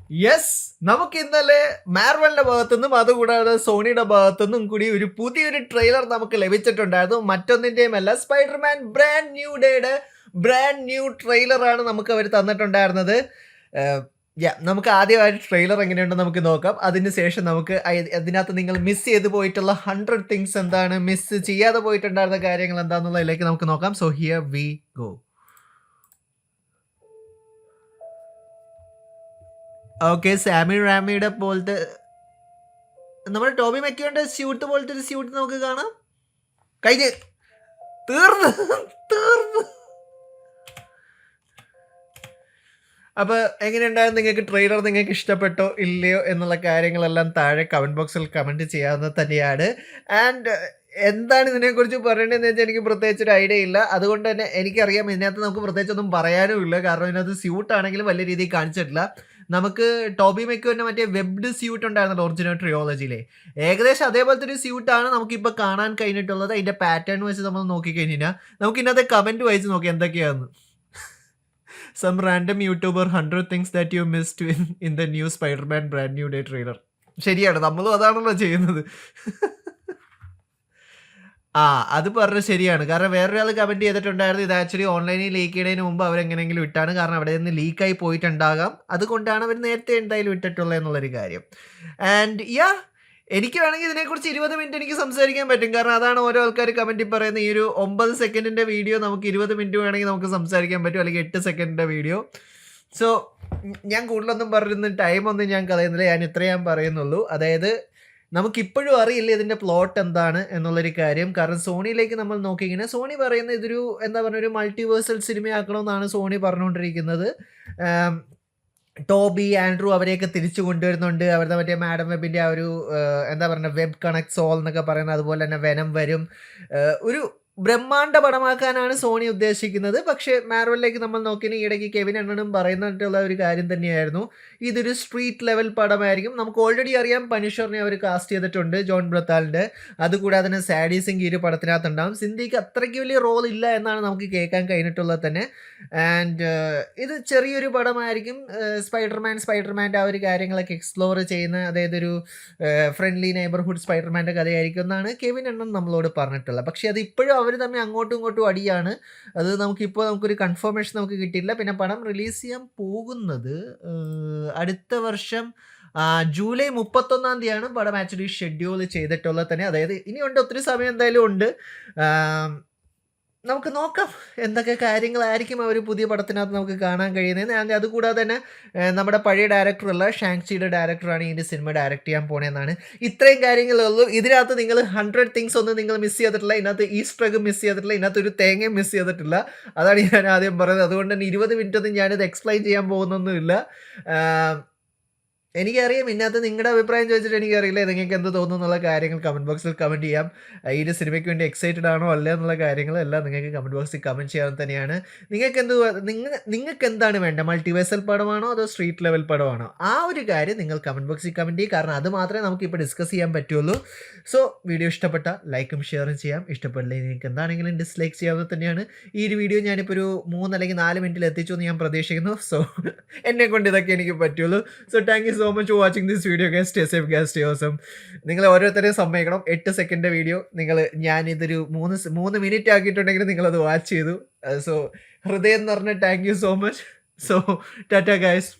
Yes, നമുക്ക് ഇന്നലെ മാർവലിന്റെ ഭാഗത്തുനിന്നും അതുകൂടാതെ സോണിയുടെ ഭാഗത്തുനിന്നും കൂടി ഒരു പുതിയൊരു ട്രെയിലർ നമുക്ക് ലഭിച്ചിട്ടുണ്ടായിരുന്നു. മറ്റൊന്നിന്റെയുമല്ല, സ്പൈഡർമാൻ ബ്രാൻഡ് ന്യൂ ഡേയുടെ ബ്രാൻഡ് ന്യൂ ട്രെയിലറാണ് നമുക്ക് അവർ തന്നിട്ടുണ്ടായിരുന്നത്. നമുക്ക് ആദ്യമായിട്ട് ട്രെയിലർ എങ്ങനെയുണ്ടെന്ന് നമുക്ക് നോക്കാം. അതിനുശേഷം നമുക്ക് അതിനകത്ത് നിങ്ങൾ മിസ് ചെയ്ത് പോയിട്ടുള്ള 100 തിങ്സ് എന്താണ്, മിസ് ചെയ്യാതെ പോയിട്ടുണ്ടായിരുന്ന കാര്യങ്ങൾ എന്താണെന്നുള്ളതിലേക്ക് നമുക്ക് നോക്കാം. So here we go. Okay, Sam റാമിയുടെ പോലത്തെ നമ്മുടെ ടോബി മെക്കിയോന്റെ സ്യൂട്ട് പോലത്തെ ഒരു സ്യൂട്ട് നമുക്ക് കാണാം. കഴിഞ്ഞ് തീർന്ന് തീർന്ന്. അപ്പൊ എങ്ങനെയുണ്ടായിരുന്നു നിങ്ങൾക്ക് ട്രെയിലർ? നിങ്ങൾക്ക് ഇഷ്ടപ്പെട്ടോ ഇല്ലയോ എന്നുള്ള കാര്യങ്ങളെല്ലാം താഴെ കമന്റ് ബോക്സിൽ കമന്റ് ചെയ്യാവുന്നത് തന്നെയാണ്. ആൻഡ് എന്താണ് ഇതിനെക്കുറിച്ച് പറയേണ്ടതെന്ന് വെച്ചാൽ എനിക്ക് പ്രത്യേകിച്ച് ഒരു ഐഡിയ ഇല്ല. അതുകൊണ്ട് തന്നെ എനിക്കറിയാം ഇതിനകത്ത് നമുക്ക് പ്രത്യേകിച്ചൊന്നും പറയാനും ഇല്ല. കാരണം ഇതിനകത്ത് സ്യൂട്ട് ആണെങ്കിലും വലിയ രീതിയിൽ കാണിച്ചിട്ടില്ല. നമുക്ക് ടോബി മെക്കുവിൻ്റെ മറ്റേ വെബ്ഡ് സ്യൂട്ട് ഉണ്ടായിരുന്നല്ലോ ഒറിജിനൽ ട്രിയോളജിയിലെ, ഏകദേശം അതേപോലത്തെ ഒരു സ്യൂട്ടാണ് നമുക്കിപ്പോൾ കാണാൻ കഴിഞ്ഞിട്ടുള്ളത്. അതിൻ്റെ പാറ്റേൺ വെച്ച് നമ്മൾ നോക്കിക്കഴിഞ്ഞാൽ നമുക്ക് ഇതിനകത്ത് കമൻറ്റ് വായിച്ച് നോക്കി എന്തൊക്കെയാണെന്ന്. Some random YouTuber 100 things that you missed in the new Spiderman brand new day trailer. ശരിയാണ്, നമ്മളും അതാണല്ലോ ചെയ്യുന്നത്. ആ, അത് പറഞ്ഞത് ശരിയാണ്. കാരണം വേറൊരാൾ കമന്റ് ചെയ്തിട്ടുണ്ടായിരുന്നു, ഇത് ആക്ച്വലി ഓൺലൈനിൽ ലീക്ക് ചെയ്യുന്നതിന് മുമ്പ് അവരെങ്ങനെയെങ്കിലും ഇട്ടാണ്. കാരണം അവിടെ നിന്ന് ലീക്കായി പോയിട്ടുണ്ടാകാം. അതുകൊണ്ടാണ് അവർ നേരത്തെ എന്തായാലും ഇട്ടിട്ടുള്ളത് എന്നുള്ളൊരു കാര്യം. ആൻഡ് എനിക്ക് വേണമെങ്കിൽ ഇതിനെക്കുറിച്ച് 20 മിനിറ്റ് എനിക്ക് സംസാരിക്കാൻ പറ്റും. കാരണം അതാണ് ഓരോ ആൾക്കാർ കമന്റിൽ പറയുന്നത്. ഈ ഒരു 9 സെക്കൻഡിന്റെ വീഡിയോ നമുക്ക് 20 മിനിറ്റ് വേണമെങ്കിൽ നമുക്ക് സംസാരിക്കാൻ പറ്റും, അല്ലെങ്കിൽ 8 സെക്കൻഡിന്റെ വീഡിയോ. സോ ഞാൻ കൂടുതലൊന്നും പറയുന്ന ടൈമൊന്നും ഞാൻ കളയുന്നില്ല. ഞാൻ ഇത്രയും പറയുന്നുള്ളൂ. അതായത് നമുക്കിപ്പോഴും അറിയില്ല ഇതിൻ്റെ പ്ലോട്ട് എന്താണ് എന്നുള്ളൊരു കാര്യം. കാരണം സോണിയിലേക്ക് നമ്മൾ നോക്കിക്കഴിഞ്ഞാൽ സോണി പറയുന്നത് ഇതൊരു എന്താ പറയുക, ഒരു മൾട്ടിവേഴ്സൽ സിനിമയാക്കണമെന്നാണ് സോണി പറഞ്ഞുകൊണ്ടിരിക്കുന്നത്. ടോബി, ആൻഡ്രൂ അവരെയൊക്കെ തിരിച്ചു കൊണ്ടുവരുന്നുണ്ട്. അവരുടെ മറ്റേ മാഡം വെബിൻ്റെ ആ ഒരു എന്താ പറയുക, വെബ് കണക്ട് സോൾ എന്നൊക്കെ പറയുന്നത്. അതുപോലെ തന്നെ വെനം വരും. ഒരു ബ്രഹ്മാണ്ഡ പടമാക്കാനാണ് സോണി ഉദ്ദേശിക്കുന്നത്. പക്ഷേ മാർവലിലേക്ക് നമ്മൾ നോക്കിയാൽ ഈയിടയ്ക്ക് കെവിൻ അണ്ണനും പറയുന്നിട്ടുള്ള ഒരു കാര്യം തന്നെയായിരുന്നു, ഇതൊരു സ്ട്രീറ്റ് ലെവൽ പടമായിരിക്കും. നമുക്ക് ഓൾറെഡി അറിയാം പനിഷറിനെ അവർ കാസ്റ്റ് ചെയ്തിട്ടുണ്ട്, ജോൺ ബ്രത്താലിൻ്റെ. അതുകൂടാതെ തന്നെ സാഡി സിംഗ് ഈ ഒരു പടത്തിനകത്തുണ്ടാകും. സിന്ധിക്ക് അത്രയ്ക്ക് വലിയ റോൾ ഇല്ല എന്നാണ് നമുക്ക് കേൾക്കാൻ കഴിഞ്ഞിട്ടുള്ളത് തന്നെ. ആൻഡ് ഇത് ചെറിയൊരു പടമായിരിക്കും. സ്പൈഡർമാൻ്റെ ആ ഒരു കാര്യങ്ങളൊക്കെ എക്സ്പ്ലോർ ചെയ്യുന്ന, അതായത് ഒരു ഫ്രണ്ട്ലി നെയ്ബർഹുഡ് സ്പൈഡർമാൻ്റെ കഥയായിരിക്കും എന്നാണ് കെവിൻ അണ്ണൻ നമ്മളോട് പറഞ്ഞിട്ടുള്ളത്. പക്ഷേ അത് ഇപ്പോഴും അവർ തമ്മിൽ അങ്ങോട്ടും ഇങ്ങോട്ടും അടിയാണ്. അത് നമുക്കൊരു കൺഫർമേഷൻ നമുക്ക് കിട്ടിയില്ല. പിന്നെ പടം റിലീസ് ചെയ്യാൻ പോകുന്നത് അടുത്ത വർഷം ജൂലൈ 31 തീയതിയാണ് പടം ആക്ച്വലി ഷെഡ്യൂൾ ചെയ്തിട്ടുള്ളത് തന്നെ. അതായത് ഇനിയുണ്ട്, ഒത്തിരി സമയം എന്തായാലും ഉണ്ട്. നമുക്ക് നോക്കാം എന്തൊക്കെ കാര്യങ്ങളായിരിക്കും അവർ പുതിയ പടത്തിനകത്ത് നമുക്ക് കാണാൻ കഴിയുന്നത്. അതുകൂടാതെ തന്നെ നമ്മുടെ പഴയ ഡയറക്ടറുള്ള ഷാങ്ചിയുടെ ഡയറക്ടറാണ് ഇതിൻ്റെ സിനിമ ഡയറക്റ്റ് ചെയ്യാൻ പോണതെന്നാണ്. ഇത്രയും കാര്യങ്ങളേ ഉള്ളൂ. ഇതിനകത്ത് നിങ്ങൾ 100 തിങ്സ് ഒന്നും നിങ്ങൾ മിസ് ചെയ്തിട്ടില്ല. ഇതിനകത്ത് ഈസ്റ്റർ എഗ് മിസ് ചെയ്തിട്ടില്ല. ഇതിനകത്ത് ഒരു തേങ്ങയും മിസ് ചെയ്തിട്ടില്ല. അതാണ് ഞാൻ ആദ്യം പറയുന്നത്. അതുകൊണ്ട് തന്നെ 20 മിനിറ്റ് ഒന്നും ഞാനിത് എക്സ്പ്ലെയിൻ ചെയ്യാൻ പോകുന്നൊന്നുമില്ല. എനിക്കറിയാം ഇതിനകത്ത് നിങ്ങളുടെ അഭിപ്രായം ചോദിച്ചിട്ട് എനിക്കറിയില്ല നിങ്ങൾക്ക് എന്ത് തോന്നുന്നു എന്നുള്ള കാര്യങ്ങൾ കമൻറ്റ് ബോക്സിൽ കമൻറ്റ് ചെയ്യാം. ഈ ഒരു സിനിമയ്ക്ക് വേണ്ടി എക്സൈറ്റഡ് ആണോ അല്ല എന്നുള്ള കാര്യങ്ങളെല്ലാം നിങ്ങൾക്ക് കമൻറ്റ് ബോക്സിൽ കമൻറ്റ് ചെയ്യാൻ തന്നെയാണ്. നിങ്ങൾക്ക് എന്താണ് വേണ്ടത്? മൾട്ടിവേഴ്സൽ പടമാണോ അതോ സ്ട്രീറ്റ് ലെവൽ പടമാണോ? ആ ഒരു കാര്യം നിങ്ങൾ കമൻറ്റ് ബോക്സിൽ കമൻറ്റ് ചെയ്യും. കാരണം അത് മാത്രമേ നമുക്കിപ്പോൾ ഡിസ്കസ് ചെയ്യാൻ പറ്റുള്ളൂ. സോ വീഡിയോ ഇഷ്ടപ്പെട്ട ലൈക്കും ഷെയറും ചെയ്യാം. ഇഷ്ടപ്പെട്ടില്ലെങ്കിൽ നിങ്ങൾക്ക് എന്താണെങ്കിലും ഡിസ്ലൈക്ക് ചെയ്യാവുന്നത് തന്നെയാണ്. ഈ ഒരു വീഡിയോ ഞാനിപ്പോൾ ഒരു 3 അല്ലെങ്കിൽ 4 മിനിറ്റിൽ എത്തിച്ചു എന്ന് ഞാൻ പ്രതീക്ഷിക്കുന്നു. സോ എന്നെ കൊണ്ട് ഇതൊക്കെ എനിക്ക് പറ്റുള്ളൂ. So thank you so much for watching this video guys. Stay safe guys, stay awesome. നിങ്ങൾ ഓരോരുത്തരെയും സമ്മതിക്കണം, 8 സെക്കൻഡിൻ്റെ വീഡിയോ ഞാനിതൊരു 3 മിനിറ്റ് ആക്കിയിട്ടുണ്ടെങ്കിൽ നിങ്ങളത് വാച്ച് ചെയ്തു. സോ ഹൃദയം എന്ന് പറഞ്ഞ thank you so much. So Tata guys.